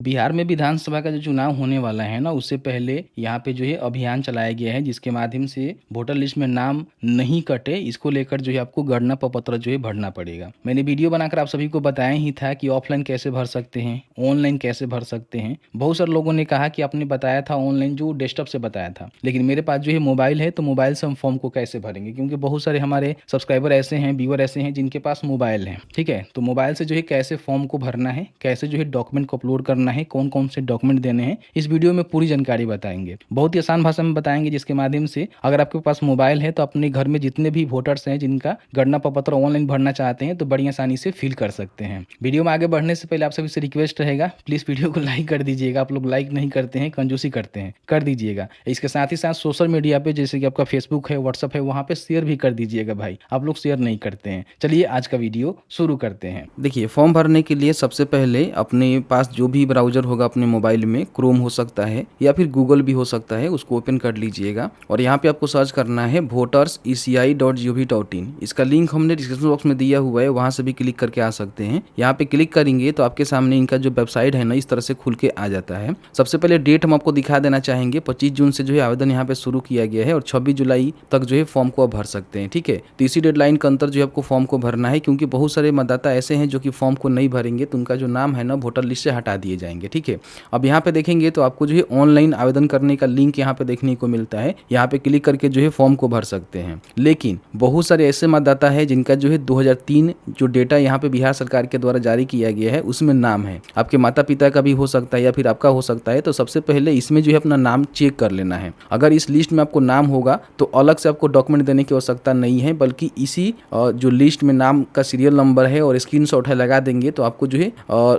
बिहार में विधानसभा का जो चुनाव होने वाला है ना, उससे पहले यहाँ पे जो है अभियान चलाया गया है, जिसके माध्यम से वोटर लिस्ट में नाम नहीं कटे, इसको लेकर जो है आपको गणना प्रपत्र जो है भरना पड़ेगा। मैंने वीडियो बनाकर आप सभी को बताया ही था कि ऑफलाइन कैसे भर सकते हैं, ऑनलाइन कैसे भर सकते हैं। बहुत सारे लोगों ने कहा कि आपने बताया था ऑनलाइन, जो डेस्कटॉप से बताया था, लेकिन मेरे पास जो है मोबाइल है, तो मोबाइल से हम फॉर्म को कैसे भरेंगे, क्योंकि बहुत सारे हमारे सब्सक्राइबर ऐसे हैं, व्यूअर ऐसे हैं जिनके पास मोबाइल है। ठीक है, तो मोबाइल से जो है कैसे फॉर्म को भरना है, कैसे जो है डॉक्यूमेंट को अपलोड करना है, कौन कौन से डॉक्यूमेंट देने हैं, इस वीडियो में पूरी जानकारी बताएंगे। बहुत ही आसान भाषा में बताएंगे, जिसके माध्यम से अगर आपके पास मोबाइल है तो अपने घर में जितने भी वोटर्स हैं जिनका गणना प्रपत्र ऑनलाइन भरना चाहते हैं, तो बड़ी आसानी से फिल कर सकते हैं। वीडियो में आगे बढ़ने से पहले आप सभी से रिक्वेस्ट रहेगा, प्लीज वीडियो को लाइक कर दीजिएगा। आप लोग लाइक नहीं करते हैं, कंजूसी करते हैं, कर दीजिएगा। इसके साथ ही साथ सोशल मीडिया पे जैसे कि आपका फेसबुक है, व्हाट्सअप है, वहाँ पे शेयर भी कर दीजिएगा भाई, आप लोग शेयर नहीं करते हैं। चलिए आज का वीडियो शुरू करते हैं। देखिए, फॉर्म भरने के लिए सबसे पहले अपने पास जो भी ब्राउजर होगा अपने मोबाइल में, क्रोम हो सकता है या फिर गूगल भी हो सकता है, उसको ओपन कर लीजिएगा और यहाँ पे आपको सर्च करना है voterseci.gov.in। इसका लिंक हमने डिस्क्रिप्शन बॉक्स में दिया हुआ है, वहाँ से भी क्लिक करके आ सकते हैं। यहाँ पे क्लिक करेंगे तो आपके सामने इनका जो वेबसाइट है ना, इस तरह से खुल के आ जाता है। सबसे पहले डेट हम आपको दिखा देना चाहेंगे, 25 जून से जो है आवेदन यहाँ पे शुरू किया गया है और 26 जुलाई तक जो है फॉर्म को आप भर सकते हैं। ठीक है, तो इसी डेडलाइन के अंतर जो है आपको फॉर्म को भरना है, क्योंकि बहुत सारे मतदाता ऐसे हैं जो कि फॉर्म को नहीं भरेंगे तो उनका जो नाम है ना वोटर लिस्ट से हटा दिए जाएंगे। ठीक है, अब यहाँ पे देखेंगे तो आपको जो है ऑनलाइन आवेदन करने का लिंक यहाँ पे देखने को मिलता है। यहाँ पे क्लिक करके जो है फॉर्म को भर सकते हैं। लेकिन बहुत सारे ऐसे मतदाता है जिनका जो है 2003 जो डेटा यहाँ पे बिहार सरकार के द्वारा जारी किया गया है उसमें नाम है, आपके माता पिता का भी हो सकता है या फिर आपका हो सकता है। तो सबसे पहले इसमें जो है अपना नाम चेक कर लेना है। अगर इस लिस्ट में आपको नाम होगा तो अलग से आपको डॉक्यूमेंट देने की आवश्यकता नहीं है, बल्कि इसी जो लिस्ट में नाम का सीरियल नंबर है और स्क्रीनशॉट है लगा देंगे तो आपको जो है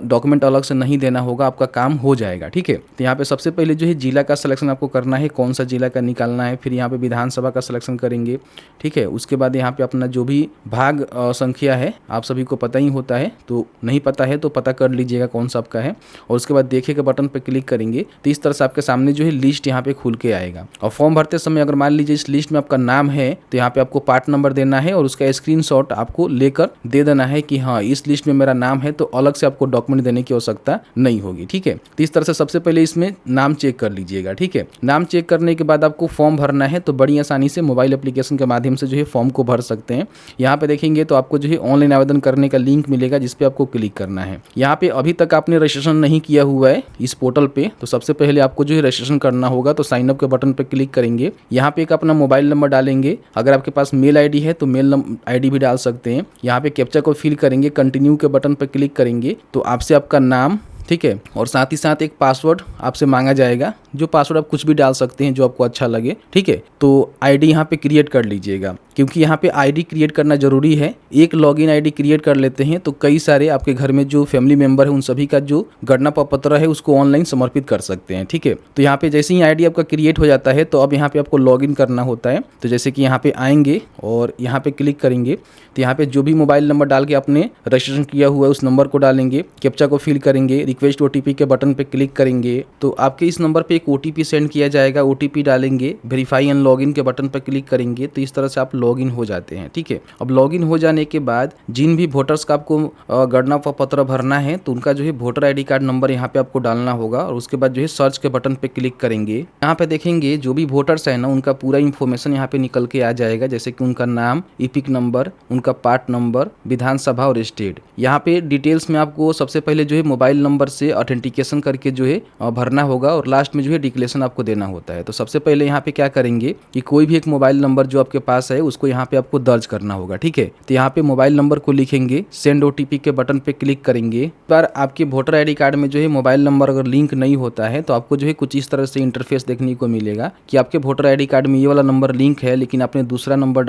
डॉक्यूमेंट अलग से नहीं देना होगा, आपका काम हो जाएगा। ठीक है, तो यहाँ पे सबसे पहले जो है जिला का सिलेक्शन आपको करना है, कौन सा जिला का निकालना है। फिर यहाँ पे विधानसभा का सिलेक्शन करेंगे। ठीक है, उसके बाद यहाँ पे अपना जो भी भाग संख्या है आप सभी को पता ही होता है, तो नहीं पता है तो पता कर लीजिएगा कौन सा आपका है। और उसके बाद देखिए के बटन पर क्लिक करेंगे तो इस तरह से आपके सामने जो है लिस्ट यहाँ पे खुल के आएगा। और फॉर्म भरते समय अगर मान लीजिए इस लिस्ट में आपका नाम है तो यहाँ पे आपको पार्ट नंबर देना है और उसका स्क्रीनशॉट आपको लेकर दे देना है कि हाँ इस लिस्ट में मेरा नाम है, तो अलग से आपको डॉक्यूमेंट देने की आवश्यकता नहीं होगी। ठीक है, तो इस तरह से सबसे पहले इसमें नाम चेक कर लीजिएगा। ठीक है, नाम चेक करने के बाद आपको फॉर्म भरना है, तो बड़ी आसानी से मोबाइल एप्लीकेशन के माध्यम से जो है फॉर्म को भर सकते हैं। यहाँ पे देखेंगे तो आपको जो है ऑनलाइन आवेदन करने का लिंक मिलेगा, जिसपे आपको क्लिक करना है। यहाँ पे अभी तक आपने रजिस्ट्रेशन नहीं किया हुआ है इस पोर्टल पे, तो सबसे पहले आपको जो है रजिस्ट्रेशन करना होगा। तो साइन अप के बटन पे क्लिक करेंगे, यहाँ पे एक अपना मोबाइल नंबर डालेंगे। अगर आपके पास मेल आईडी है तो मेल आईडी भी डाल सकते हैं। यहाँ पे कैप्चा को फिल करेंगे, कंटिन्यू के बटन पर क्लिक करेंगे तो आपसे आपका नाम, ठीक है, और साथ ही साथ एक पासवर्ड आपसे मांगा जाएगा, जो पासवर्ड आप कुछ भी डाल सकते हैं जो आपको अच्छा लगे। ठीक है, तो आईडी यहाँ पे क्रिएट कर लीजिएगा, क्योंकि यहाँ पे आईडी क्रिएट करना जरूरी है। एक लॉगिन आईडी क्रिएट कर लेते हैं तो कई सारे आपके घर में जो फैमिली मेंबर है उन सभी का जो गणना प्रपत्र है उसको ऑनलाइन समर्पित कर सकते हैं। ठीक है, तो यहाँ पे जैसे ही आईडी आपका क्रिएट हो जाता है तो अब यहाँ पे आपको लॉगिन करना होता है। तो जैसे कि यहाँ पे आएंगे और यहाँ पे क्लिक करेंगे तो यहाँ पे जो भी मोबाइल नंबर डाल के आपने रजिस्ट्रेशन किया हुआ है उस नंबर को डालेंगे, कैप्चा को फिल करेंगे, रिक्वेस्ट ओटीपी के बटन पे क्लिक करेंगे तो आपके इस नंबर पे एक ओटीपी सेंड किया जाएगा। ओटीपी डालेंगे, वेरीफाई एंड लॉगिन के बटन पर क्लिक करेंगे तो इस तरह से आप लॉगिन हो जाते हैं। ठीक है, अब लॉगिन हो जाने के बाद जिन भी वोटर्स का आपको गणना प्रपत्र भरना है तो उनका जो है वोटर आईडी कार्ड नंबर यहाँ पे आपको डालना होगा और उसके बाद जो है सर्च के बटन पे क्लिक करेंगे। यहाँ पे देखेंगे जो भी वोटर्स है ना उनका पूरा इन्फॉर्मेशन यहाँ पे निकल के आ जाएगा, जैसे कि उनका नाम, इपिक नंबर, उनका पार्ट नंबर, विधानसभा और स्टेट। यहाँ पे डिटेल्स में आपको सबसे पहले जो है मोबाइल नंबर से ऑथेंटिकेशन करके जो है भरना होगा और लास्ट में जो है डिक्लेरेशन आपको देना होता है। तो सबसे पहले यहाँ पे क्या करेंगे कि कोई भी एक मोबाइल नंबर जो आपके पास है उसको यहाँ पे आपको दर्ज करना होगा। ठीक है, तो यहाँ पे मोबाइल नंबर को लिखेंगे, सेंड ओटीपी के बटन पे क्लिक करेंगे। पर आपके वोटर आईडी कार्ड में जो है मोबाइल नंबर अगर लिंक नहीं होता है तो आपको जो है कुछ इस तरह से इंटरफेस देखने को मिलेगा कि आपके वोटर आईडी कार्ड में ये वाला नंबर लिंक है लेकिन आपने दूसरा नंबर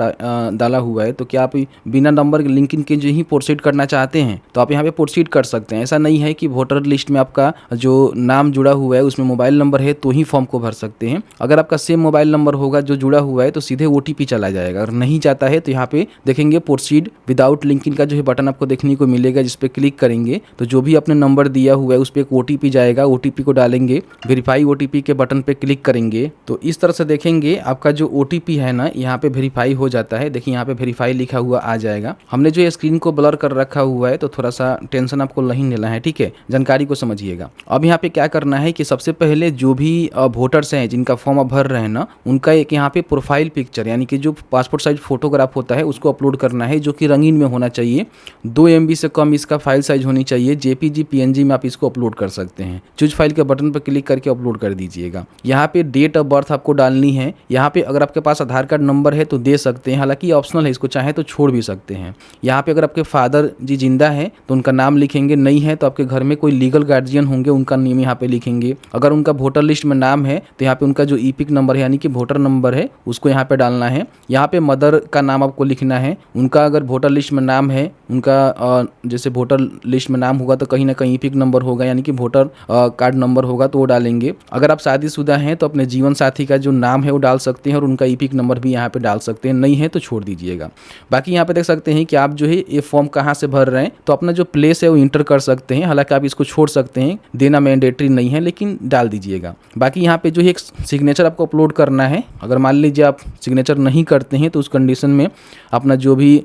डाला हुआ है, तो क्या आप बिना नंबर लिंकिंग के जो ही प्रोसीड करना चाहते हैं तो आप यहाँ पे प्रोसीड कर सकते हैं। ऐसा नहीं है कि वोटर लिस्ट में आपका जो नाम जुड़ा हुआ है उसमें मोबाइल नंबर है है तो ही फॉर्म को भर सकते हैं। अगर आपका सेम मोबाइल नंबर होगा जो जुड़ा हुआ है तो सीधे OTP चला जाएगा। अगर नहीं जाता है तो यहाँ पे देखेंगे प्रोसीड विदाउट लिंकिंग का जो है बटन आपको देखने को मिलेगा, जिस पे क्लिक करेंगे तो जो भी आपने नंबर दिया हुआ है उस पर एक OTP जाएगा, OTP को डालेंगे, वेरीफाई OTP के बटन पे क्लिक करेंगे तो इस तरह से देखेंगे आपका जो OTP है ना यहाँ पे वेरीफाई हो जाता है। देखिए यहाँ पे वेरीफाई लिखा हुआ आ जाएगा। हमने जो स्क्रीन को ब्लर कर रखा हुआ है तो थोड़ा सा टेंशन आपको नहीं लेना है, ठीक है, जानकारी को समझिएगा। अब यहाँ पे क्या करना है कि सबसे पहले जो भी वोटर्स हैं जिनका फॉर्म आप भर रहे हैं ना, उनका एक यहाँ पे प्रोफाइल पिक्चर यानी कि जो पासपोर्ट साइज फोटोग्राफ होता है उसको अपलोड करना है, जो कि रंगीन में होना चाहिए। 2 MB से कम इसका फाइल साइज होनी चाहिए। JPG PNG में आप इसको अपलोड कर सकते हैं। चूज फाइल के बटन पर क्लिक करके अपलोड कर दीजिएगा। यहाँ पे डेट ऑफ बर्थ आपको डालनी है। यहाँ पे अगर आपके पास आधार कार्ड नंबर है तो दे सकते हैं, हालांकि ऑप्शनल है, इसको चाहे तो छोड़ भी सकते हैं। यहाँ पे अगर आपके फादर जी जिंदा है तो उनका नाम लिखेंगे, नहीं है तो आपके घर में कोई लीगल गार्जियन होंगे उनका नेम यहाँ पे लिखेंगे। अगर उनका वोटर लिस्ट में नाम है तो यहाँ पे उनका जो EPIC नंबर है यानी कि वोटर नंबर है उसको यहाँ पे डालना है। यहाँ पे मदर का नाम आपको लिखना है। उनका अगर वोटर लिस्ट में नाम है, उनका जैसे वोटर लिस्ट में नाम होगा तो कहीं ना कहीं EPIC नंबर होगा यानी कि वोटर कार्ड नंबर होगा तो वो डालेंगे। अगर आप शादीशुदा हैं तो अपने जीवन साथी का जो नाम है वो डाल सकते हैं और उनका EPIC नंबर भी यहाँ पे डाल सकते हैं, नहीं है तो छोड़ दीजिएगा। बाकी यहाँ पे देख सकते हैं कि आप जो है ये फॉर्म कहाँ से भर रहे हैं, तो अपना जो प्लेस है वो इंटर कर सकते हैं। हालांकि आप इसको छोड़ सकते हैं, देना मैंडेटरी नहीं है, लेकिन डाल दीजिएगा। बाकी यहाँ पे जो है एक सिग्नेचर आपको अपलोड करना है। अगर मान लीजिए आप सिग्नेचर नहीं करते हैं तो उस कंडीशन में अपना जो भी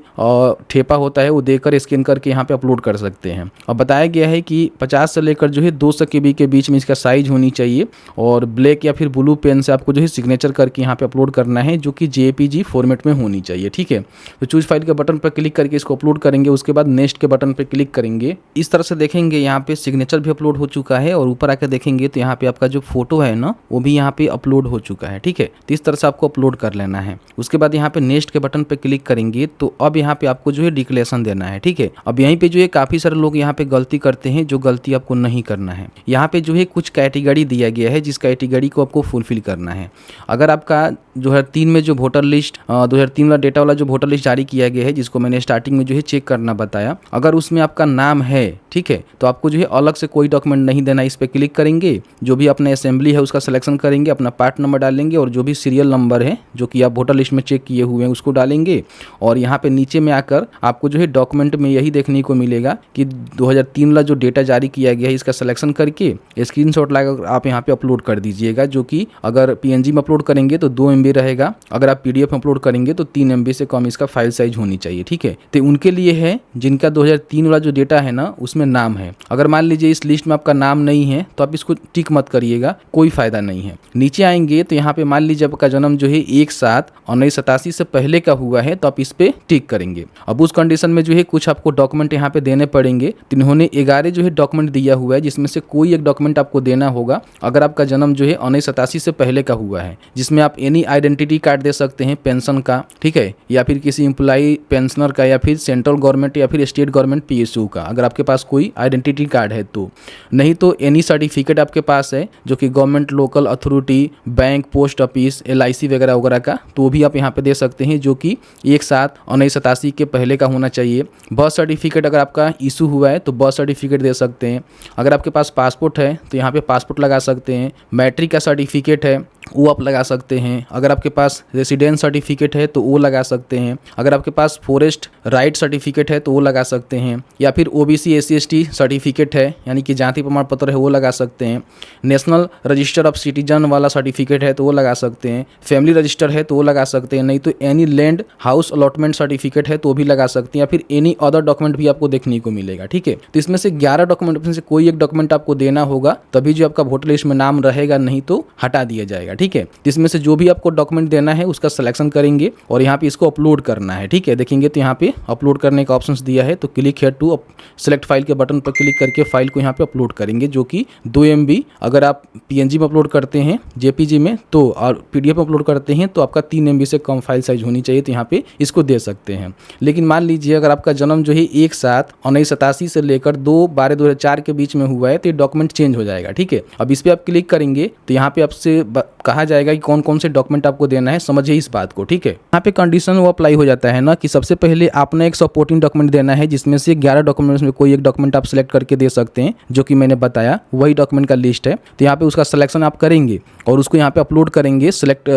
ठेपा होता है वो देकर स्कैन करके यहाँ पे अपलोड कर सकते हैं। अब बताया गया है कि 50 से लेकर जो है 200 KB के बीच में इसका साइज होनी चाहिए और ब्लैक या फिर ब्लू पेन से आपको जो है सिग्नेचर करके यहाँ पे अपलोड करना है, जो कि JPG फॉर्मेट में होनी चाहिए, ठीक है। तो चूज फाइल के बटन पर क्लिक करके इसको अपलोड करेंगे, उसके बाद नेक्स्ट के बटन पर क्लिक करेंगे। इस तरह से देखेंगे यहाँ पे सिग्नेचर भी अपलोड हो चुका है और ऊपर आकर देखेंगे तो यहाँ पे आपका जो फोटो है ना वो भी यहाँ पे अपलोड हो चुका है, ठीक है। तो इस तरह से आपको अपलोड कर लेना है। उसके बाद यहाँ पे नेक्स्ट के बटन पे क्लिक करेंगे तो अब यहाँ पे आपको जो है डिक्लेरेशन देना है, ठीक है। अब यहीं पे जो है काफी सारे लोग यहाँ पे गलती करते हैं, जो गलती आपको नहीं करना है। यहाँ पे जो है कुछ कैटेगरी दिया गया है जिस कैटेगरी को आपको फुलफिल करना है। अगर आपका 2003 में जो वोटर लिस्ट 2003 वाला डेटा वाला जो वोटर लिस्ट जारी किया गया है, जिसको मैंने स्टार्टिंग में जो है चेक करना बताया, अगर उसमें आपका नाम है, ठीक है, तो आपको जो है अलग से कोई डॉक्यूमेंट नहीं देना। इस पे क्लिक करेंगे, जो भी अपने असेंबली है उसका सिलेक्शन करेंगे, अपना पार्ट नंबर डालेंगे और जो भी सीरियल नंबर है जो कि आप वोटर लिस्ट में चेक किए हुए हैं उसको डालेंगे। और यहाँ पे नीचे में आकर आपको जो है डॉक्यूमेंट में यही देखने को मिलेगा कि 2003 वाला जो डेटा जारी किया गया है इसका सिलेक्शन करके स्क्रीनशॉट लगाकर आप यहाँ पे अपलोड कर दीजिएगा, जो कि अगर PNG में अपलोड करेंगे तो 2 MB रहेगा, अगर आप PDF में अपलोड करेंगे तो 3 MB से कम इसका फाइल साइज होनी चाहिए, ठीक है। तो उनके लिए है जिनका 2003 वाला जो डेटा है ना उसमें नाम है। अगर मान लीजिए इस लिस्ट में आपका नाम नहीं है तो आप इसको टिक मत करिएगा, कोई फायदा नहीं है। नीचे आएंगे तो यहाँ पे मान लीजिए आपका जन्म जो है 1/7/1987 से पहले का हुआ है तो आप इस पे टिक करेंगे। अब उस कंडीशन में जो है कुछ आपको डॉक्यूमेंट यहाँ पे देने पड़ेंगे। तो इन्होंने 11 जो है डॉक्यूमेंट दिया हुआ है, जिसमें से कोई एक डॉक्यूमेंट आपको देना होगा। अगर आपका जन्म जो है 1987 से पहले का हुआ है, जिसमें आप एनी आइडेंटिटी कार्ड दे सकते हैं पेंशन का, ठीक है, या फिर किसी एम्प्लॉई पेंशनर का, या फिर सेंट्रल गवर्नमेंट या फिर स्टेट गवर्नमेंट PSU का, अगर आपके पास कोई आइडेंटिटी कार्ड है तो। नहीं तो एनी सर्टिफिकेट आपके पास है जो कि government, local authority, bank, post office, LIC वगैरह वगैरह का, तो भी आप यहाँ पे दे सकते हैं, जो कि 1/7/1987 के पहले का होना चाहिए। बर्थ सर्टिफिकेट अगर आपका इशू हुआ है तो बर्थ सर्टिफिकेट दे सकते हैं। अगर आपके पास पासपोर्ट है तो यहाँ पे पासपोर्ट लगा सकते हैं। मैट्रिक का सर्टिफिकेट है वो आप लगा सकते हैं। अगर आपके पास रेसिडेंस सर्टिफिकेट है तो वो लगा सकते हैं। अगर आपके पास फॉरेस्ट राइट सर्टिफिकेट है तो वो लगा सकते हैं, या फिर OBC SC/ST सर्टिफिकेट है यानी कि जाति प्रमाण पत्र है वो लगा सकते हैं। नेशनल रजिस्टर ऑफ सिटीजन वाला सर्टिफिकेट है तो वो लगा सकते हैं। फैमिली रजिस्टर है तो वो लगा सकते हैं। नहीं तो any land house allotment certificate है तो भी लगा सकते हैं, या फिर एनी अदर डॉक्यूमेंट भी आपको देखने को मिलेगा, ठीक है। तो इसमें से 11 डॉक्यूमेंट में से कोई एक डॉक्यूमेंट आपको देना होगा, तभी जो आपका वोटर लिस्ट में नाम रहेगा, नहीं तो हटा दिया जाएगा, ठीक है। इसमें से जो भी आपको डॉक्यूमेंट देना है उसका सिलेक्शन करेंगे और यहाँ पे इसको अपलोड करना है, ठीक है। देखेंगे तो यहाँ पे अपलोड करने का ऑप्शंस दिया है, तो click here to select file के बटन पर क्लिक करके फाइल को यहाँ पे अपलोड करेंगे, जो कि 2 MB अगर आप PNG में अपलोड करते हैं, JPG में तो, और PDF में अपलोड करते हैं तो आपका 3 MB से कम फाइल साइज होनी चाहिए, तो यहाँ पे इसको दे सकते हैं। लेकिन मान लीजिए अगर आपका जन्म जो है 1/7/1987 से लेकर 2/12/2004 के बीच में हुआ है तो ये डॉक्यूमेंट चेंज हो जाएगा, ठीक है। अब इस पर आप क्लिक करेंगे तो यहाँ पे आपसे कहा जाएगा कि कौन कौन से डॉक्यूमेंट आपको देना है, समझिए इस बात को, ठीक है। यहाँ पे कंडीशन वो अप्लाई हो जाता है ना कि सबसे पहले आपने एक सपोर्टिंग डॉक्यूमेंट देना है, जिसमें से 11 डॉक्यूमेंट्स में कोई एक डॉक्यूमेंट आप सिलेक्ट करके दे सकते हैं, जो कि मैंने बताया वही डॉक्यूमेंट का लिस्ट है। तो यहाँ पे उसका सिलेक्शन आप करेंगे और उसको यहाँ पे अपलोड करेंगे सिलेक्ट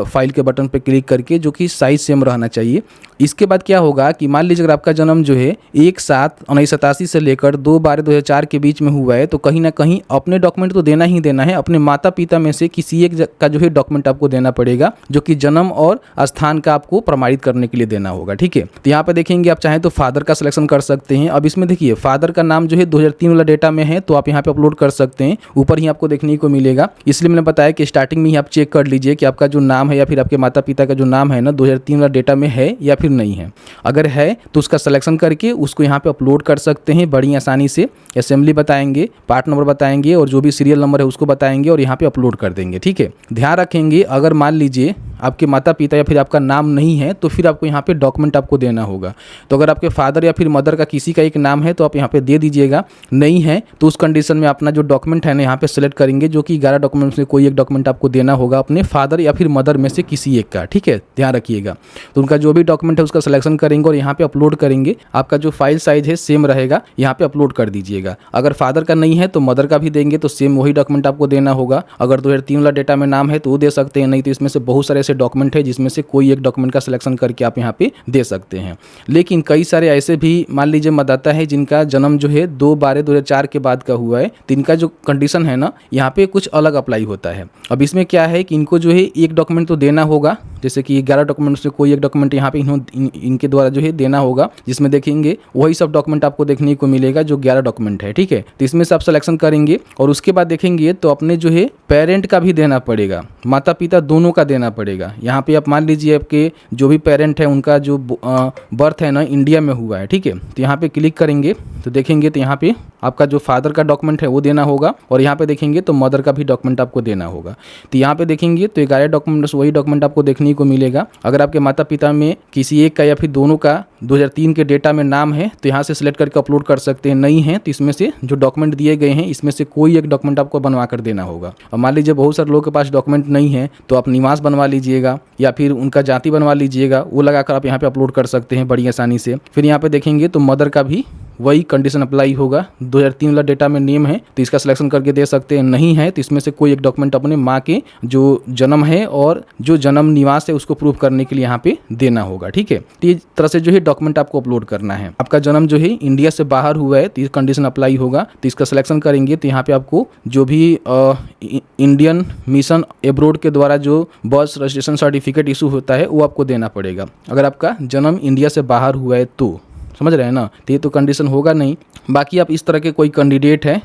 फाइल के बटन पे क्लिक करके, जो कि साइज सेम रहना चाहिए। इसके बाद क्या होगा कि मान लीजिए अगर आपका जन्म जो है 1/7/1987 से लेकर 2/12/2004 के बीच में हुआ है, तो कहीं ना कहीं अपने डॉक्यूमेंट तो देना ही देना है, अपने माता पिता में से किसी एक का जो है डॉक्यूमेंट आपको देना पड़ेगा, जो कि जन्म और स्थान का आपको प्रमाणित करने के लिए देना होगा, ठीक है। तो यहाँ पे देखेंगे आप चाहें तो फादर का सिलेक्शन कर सकते हैं। अब इसमें देखिए फादर का नाम जो है 2003 वाला डेटा में है, तो आप यहाँ पे अपलोड कर सकते हैं, ऊपर ही आपको देखने को मिलेगा। इसलिए मैंने बताया कि स्टार्टिंग में ही आप चेक कर लीजिए कि आपका जो नाम है या फिर आपके माता पिता का जो नाम है ना 2003 वाला डेटा में है या फिर नहीं है। अगर है तो उसका सिलेक्शन करके उसको यहाँ पे अपलोड कर सकते हैं बड़ी आसानी से। असेंबली बताएंगे, पार्ट नंबर बताएंगे और जो भी सीरियल नंबर है उसको बताएंगे और यहाँ पे अपलोड कर देंगे, ठीक है। ध्यान रखेंगे अगर मान लीजिए आपके माता पिता या फिर आपका नाम नहीं है तो फिर आपको यहाँ पे डॉक्यूमेंट आपको देना होगा। तो अगर आपके फादर या फिर मदर का किसी का एक नाम है तो आप यहाँ पे दे दीजिएगा, नहीं है तो उस कंडीशन में अपना जो डॉक्यूमेंट है ना यहाँ पे सेलेक्ट करेंगे, जो कि 11 डॉक्यूमेंट्स में कोई एक डॉक्यूमेंट आपको देना होगा अपने फादर या फिर मदर में से किसी एक का, ठीक है, ध्यान रखिएगा। तो उनका जो भी डॉक्यूमेंट है उसका सिलेक्शन करेंगे और यहाँ पे अपलोड करेंगे। आपका जो फाइल साइज है सेम रहेगा, यहाँ पे अपलोड कर दीजिएगा। अगर फादर का नहीं है तो मदर का भी देंगे, तो सेम वही डॉक्यूमेंट आपको देना होगा। अगर 2003 वाला डेटा में नाम है तो वो दे सकते हैं, नहीं तो इसमें से बहुत सारे ऐसे डॉक्यूमेंट है जिसमें से कोई एक डॉक्यूमेंट का सिलेक्शन करके आप यहाँ पे दे सकते हैं। लेकिन कई सारे ऐसे भी मान लीजिए मतदाता है जिनका जन्म जो है 2/12/2004 के बाद का हुआ है, तो इनका जो कंडीशन है ना यहाँ पे कुछ अलग अप्लाई होता है। अब इसमें क्या है कि इनको जो है एक डॉक्यूमेंट तो देना होगा, जैसे कि 11 डॉक्यूमेंट से कोई एक डॉक्यूमेंट यहाँ पे इनके द्वारा जो है देना होगा, जिसमें देखेंगे वही सब डॉक्यूमेंट आपको देखने को मिलेगा जो 11 डॉक्यूमेंट है, ठीक है। तो इसमें से आप सिलेक्शन करेंगे और उसके बाद देखेंगे तो अपने जो है पेरेंट का भी देना पड़ेगा, माता पिता दोनों का देना पड़ेगा। यहाँ पे आप मान लीजिए आपके जो भी पेरेंट है उनका जो बर्थ है ना इंडिया में हुआ है, ठीक है। तो यहाँ पे क्लिक करेंगे तो देखेंगे तो यहाँ पे आपका जो फादर का डॉक्यूमेंट है वो देना होगा और यहाँ पे देखेंगे तो मदर का भी डॉक्यूमेंट आपको देना होगा। तो यहाँ पे देखेंगे तो 11 डॉक्यूमेंट्स वही डॉक्यूमेंट आपको देखने को मिलेगा। अगर आपके माता पिता में किसी एक का या फिर दोनों का 2003 के डेटा में नाम है तो यहाँ से सिलेक्ट करके अपलोड कर सकते हैं, नहीं है तो इसमें से जो डॉक्यूमेंट दिए गए हैं इसमें से कोई एक डॉक्यूमेंट आपको बनवा कर देना होगा। और मान लीजिए बहुत सारे लोगों के पास डॉक्यूमेंट नहीं है तो आप निवास बनवा लीजिएगा या फिर उनका जाति बनवा लीजिएगा, वो लगाकर आप यहाँ पे अपलोड कर सकते हैं बड़ी आसानी से। फिर यहाँ पे देखेंगे तो मदर का भी वही कंडीशन अप्लाई होगा, 2003 वाला डेटा में नेम है तो इसका सिलेक्शन करके दे सकते हैं, नहीं है तो इसमें से कोई एक डॉक्यूमेंट अपने माँ के जो जन्म है और जो जन्म निवास है उसको प्रूफ करने के लिए यहाँ पे देना होगा, ठीक है। तो इस तरह से जो है डॉक्यूमेंट आपको अपलोड करना है। आपका जन्म जो है इंडिया से बाहर हुआ है तो इस कंडीशन अप्लाई होगा, तो इसका सिलेक्शन करेंगे तो यहाँ पे आपको जो भी इंडियन मिशन एब्रोड के द्वारा जो बर्थ रजिस्ट्रेशन सर्टिफिकेट इशू होता है वो आपको देना पड़ेगा, अगर आपका जन्म इंडिया से बाहर हुआ है तो, समझ रहे हैं ना। तो ये तो कंडीशन होगा नहीं। बाकी आप इस तरह के कोई कैंडिडेट है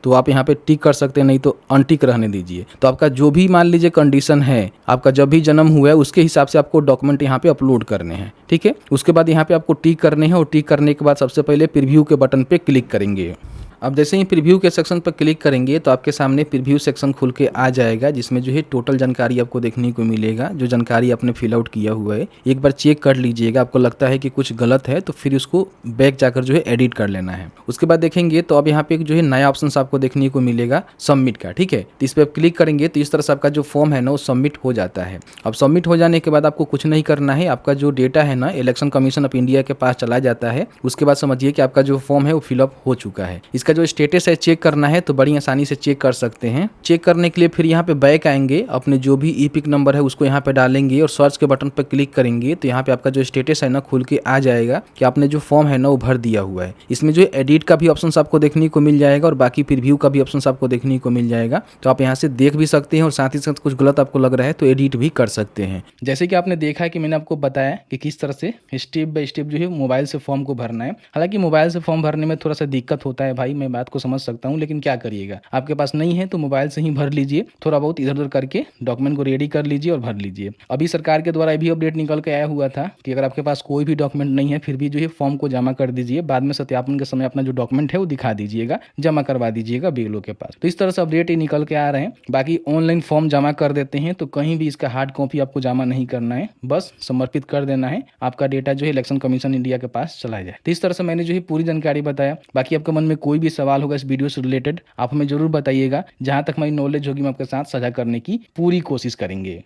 तो आप यहाँ पे टिक कर सकते हैं, नहीं तो अनटिक रहने दीजिए। तो आपका जो भी मान लीजिए कंडीशन है, आपका जब भी जन्म हुआ है उसके हिसाब से आपको डॉक्यूमेंट यहाँ पे अपलोड करने हैं, ठीक है। उसके बाद यहाँ पे आपको टिक करने हैं और टिक करने के बाद सबसे पहले प्रीव्यू के बटन पे क्लिक करेंगे। अब जैसे ही प्रीव्यू के सेक्शन पर क्लिक करेंगे तो आपके सामने प्रीव्यू सेक्शन खुल के आ जाएगा, जिसमें जो है टोटल जानकारी आपको देखने को मिलेगा, जो जानकारी आपने फिल आउट किया हुआ है। एक बार चेक कर लीजिएगा, आपको लगता है कि कुछ गलत है तो फिर उसको बैक जाकर जो है एडिट कर लेना है। उसके बाद देखेंगे तो अब यहाँ पे जो है नया ऑप्शन आपको देखने को मिलेगा सबमिट का, ठीक है। तो इस पर आप क्लिक करेंगे तो इस तरह से आपका जो फॉर्म है ना वो सबमिट हो जाता है। अब सबमिट हो जाने के बाद आपको कुछ नहीं करना है, आपका जो डेटा है ना इलेक्शन कमीशन ऑफ इंडिया के पास चला जाता है। उसके बाद समझिए कि आपका जो फॉर्म है वो फिलअप हो चुका है। इसका जो स्टेटस है चेक करना है तो बड़ी आसानी से चेक कर सकते हैं। चेक करने के लिए फिर यहाँ पे बैक आएंगे, अपने जो भी ई-पिक नंबर है उसको यहाँ पे डालेंगे और सर्च के बटन पर क्लिक करेंगे तो यहाँ पे आपका जो स्टेटस है ना खुल के आ जाएगा कि आपने जो फॉर्म है ना वो भर दिया हुआ है। इसमें जो एडिट का भी ऑप्शन आपको देखने को मिल जाएगा और बाकी प्रीव्यू का भी ऑप्शन आपको देखने को मिल जाएगा। तो आप यहाँ से देख भी सकते हैं और साथ ही साथ कुछ गलत आपको लग रहा है तो एडिट भी कर सकते हैं। जैसे कि आपने देखा है कि मैंने आपको बताया कि किस तरह से स्टेप बाय स्टेप जो है मोबाइल से फॉर्म को भरना है। हालांकि मोबाइल से फॉर्म भरने में थोड़ा सा दिक्कत होता है भाई, मैं बात को समझ सकता हूँ, लेकिन क्या करिएगा, आपके पास नहीं है तो मोबाइल से ही भर लीजिए। थोड़ा बहुत इधर उधर करके डॉक्यूमेंट को रेडी कर लीजिए और भर लीजिए। अभी सरकार के द्वारा भी अपडेट निकल के आया हुआ था कि अगर आपके पास कोई भी डॉक्यूमेंट नहीं है फिर भी जो है फॉर्म को जमा कर दीजिए, बाद में सत्यापन के समय अपना जो डॉक्यूमेंट है वो दिखा दीजिएगा, जमा करवा दीजिएगा बीएलओ के पास। तो इस तरह से अपडेट ही निकल के आ रहे हैं। बाकी ऑनलाइन फॉर्म जमा कर देते हैं तो कहीं भी इसका हार्ड कॉपी आपको जमा नहीं करना है, बस समर्पित कर देना है, आपका डेटा जो है इलेक्शन कमीशन इंडिया के पास चला जाए। तो इस तरह से मैंने जो है पूरी जानकारी बताया। बाकी आपके मन में कोई भी सवाल होगा इस वीडियो से रिलेटेड आप हमें ज़रूर बताइएगा। जहाँ तक हमारी नॉलेज होगी हम आपके साथ साझा करने की पूरी कोशिश करेंगे।